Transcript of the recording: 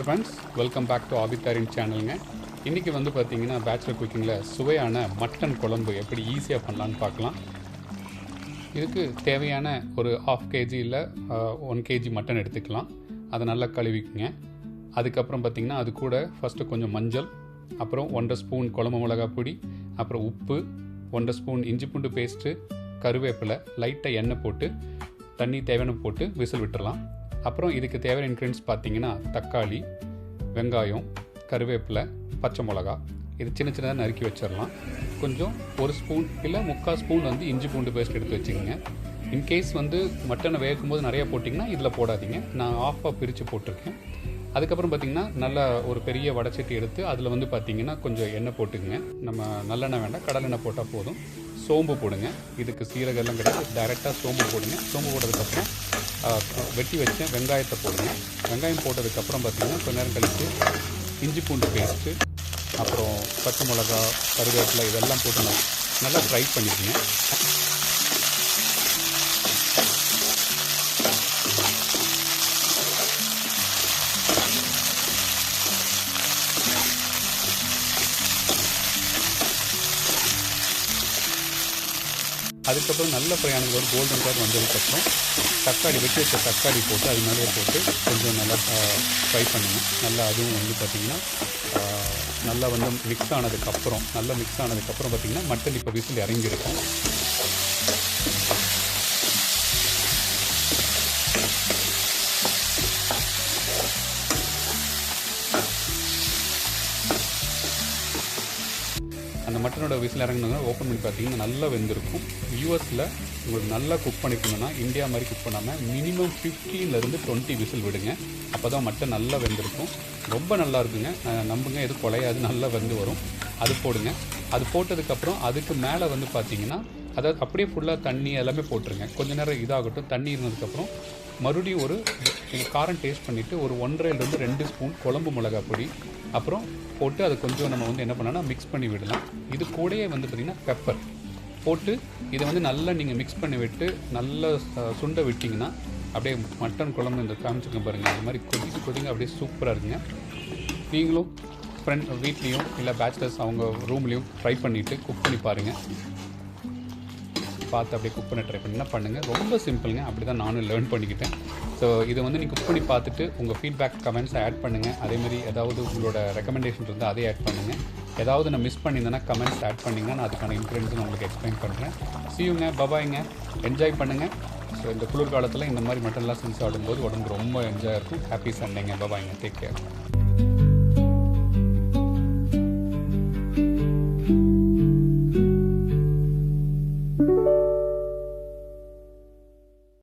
Dear friends, welcome back to ஆபித்தாரின் சேனலுங்க. இன்றைக்கி வந்து பார்த்திங்கன்னா பேச்சுலர் குக்கிங்கில் சுவையான மட்டன் குழம்பு எப்படி ஈஸியாக பண்ணலான்னு பார்க்கலாம். இதுக்கு தேவையான ஒரு 1/2 kg இல்லை 1 kg மட்டன் எடுத்துக்கலாம். அதை நல்லா கழுவிக்குங்க. அதுக்கப்புறம் பார்த்திங்கன்னா அது கூட ஃபஸ்ட்டு கொஞ்சம் மஞ்சள், அப்புறம் 1.5 ஸ்பூன் குழம்பு மிளகாய் பொடி, அப்புறம் உப்பு, 1.5 ஸ்பூன் இஞ்சி பூண்டு பேஸ்ட்டு, கருவேப்பிலை, லைட்டாக எண்ணெய் போட்டு தண்ணி தேவையான போட்டு விசில் விட்டுடலாம். அப்புறம் இதுக்கு தேவையான இன்க்ரீடியன்ஸ் பார்த்தீங்கன்னா தக்காளி, வெங்காயம், கருவேப்பிலை, பச்சை மிளகா, இது சின்ன சின்னதாக நறுக்கி வச்சிடலாம். கொஞ்சம் 1 ஸ்பூன் இல்லை 3/4 ஸ்பூன் வந்து இஞ்சி பூண்டு பேஸ்ட் எடுத்து வச்சுக்கோங்க. இன்கேஸ் வந்து மட்டனை வேகும் போது நிறையா போட்டிங்கன்னா இதில் போடாதீங்க, நான் ஆஃபாக பிரித்து போட்டிருக்கேன். அதுக்கப்புறம் பார்த்திங்கன்னா நல்லா ஒரு பெரிய வடைச்சட்டி எடுத்து அதில் வந்து பார்த்திங்கன்னா கொஞ்சம் எண்ணெய் போட்டுக்குங்க. நம்ம நல்லெண்ணெய் வேண்டாம், கடலெண்ணெய் போட்டால் போதும். சோம்பு போடுங்க. இதுக்கு சீரகெல்லாம் கிடையாது, டைரெக்டாக சோம்பு போடுங்க. சோம்பு போட்டதுக்கப்புறம் வெட்டி வச்ச வெங்காயத்தை போடுங்க. வெங்காயம் போட்டதுக்கப்புறம் பார்த்திங்கன்னா கொஞ்ச நேரம் கழித்து இஞ்சி பூண்டு பேஸ்ட்டு, அப்புறம் பச்சை மிளகா, கருவேப்பிலை இதெல்லாம் போட்டு நல்லா ஃப்ரை பண்ணிக்கோங்க. அதுக்கப்புறம் நல்ல ஃப்ரை ஆனது ஒரு கோல்டன் கலர் வந்ததுக்கப்புறம் தக்காளி வெட்டி வச்ச தக்காளி போட்டு அது மேலே போட்டு கொஞ்சம் நல்லா ஃப்ரை பண்ணுங்க. நல்லா அதுவும் வந்து பார்த்திங்கன்னா நல்லா வந்து மிக்ஸ் ஆனதுக்கப்புறம் பார்த்திங்கன்னா மட்டன் இப்போ விசில் இறங்கியிருக்கும். அந்த மட்டனோட விசில் இறங்கினா ஓப்பன் பண்ணி பார்த்தீங்கன்னா நல்லா வெந்திருக்கும். யூஎஸில் உங்களுக்கு நல்லா குக் பண்ணிக்கணும்னா இந்தியா மாதிரி குக் பண்ணாமல் மினிமம் 15 to 20 விசில் விடுங்க. அப்போ தான் மட்டன் நல்லா வெந்திருக்கும். ரொம்ப நல்லா இருக்குங்க, நம்புங்க, எது குலையாது, நல்லா வெந்து வரும். அது போடுங்க. அது போட்டதுக்கப்புறம் அதுக்கு மேலே வந்து பார்த்தீங்கன்னா அதாவது அப்படியே ஃபுல்லாக தண்ணி எல்லாமே போட்டுருங்க. கொஞ்சம் நேரம் இதாகட்டும். தண்ணி இருந்ததுக்கப்புறம் மறுபடியும் ஒரு காரம் டேஸ்ட் பண்ணிவிட்டு ஒரு 1.5 to 2 ஸ்பூன் குழம்பு மிளகாய் பொடி அப்புறம் போட்டு அதை கொஞ்சம் நம்ம வந்து என்ன பண்ணோன்னா மிக்ஸ் பண்ணி விடலாம். இது கூடயே வந்து பார்த்திங்கன்னா பெப்பர் போட்டு இதை வந்து நல்லா நீங்கள் மிக்ஸ் பண்ணி விட்டு நல்லா சுண்ட விட்டிங்கன்னா அப்படியே மட்டன் குழம்பு இந்த காமிச்சிருக்கேன் பாருங்கள், அது மாதிரி கொதிங்க அப்படியே சூப்பராக இருக்குங்க. நீங்களும் ஃப்ரெண்ட் வீட்லேயும் இல்லை பேச்சுலர்ஸ் அவங்க ரூம்லேயும் ட்ரை பண்ணிவிட்டு குக் பண்ணி பாருங்கள். பார்த்து அப்படியே குக் பண்ண ட்ரை பண்ணி பண்ணுங்கள். ரொம்ப சிம்பிளுங்க, அப்படி தான் நானும் லேர்ன் பண்ணிக்கிட்டேன். ஸோ இதை வந்து நீங்கள் குக் பண்ணி பார்த்துட்டு உங்கள் ஃபீட்பேக் கமெண்ட்ஸை ஆட் பண்ணுங்கள். அதேமாதிரி ஏதாவது உங்களோட ரெக்கமெண்டேஷன் இருந்தால் அதை ஆட் பண்ணுங்கள். ஏதாவது நான் மிஸ் பண்ணியிருந்தேன்னா கமெண்ட்ஸ் ஆட் பண்ணிங்கன்னா நான் அதுக்கான இன்க்ரீடியன்ஸ் நான் உங்களுக்கு எக்ஸ்பிளைன் பண்ணுறேன். சீயுங்க, பபாய்ங்க, என்ஜாய் பண்ணுங்கள். ஸோ இந்த குளிர்காலத்தில் இந்த மாதிரி மட்டன்லாம் செஞ்சு சாப்பிடும்போது உடம்புக்கு ரொம்ப என்ஜாய் இருக்கும். ஹாப்பி சண்டேங்க, பபாய்ங்க, டேக் கேர்.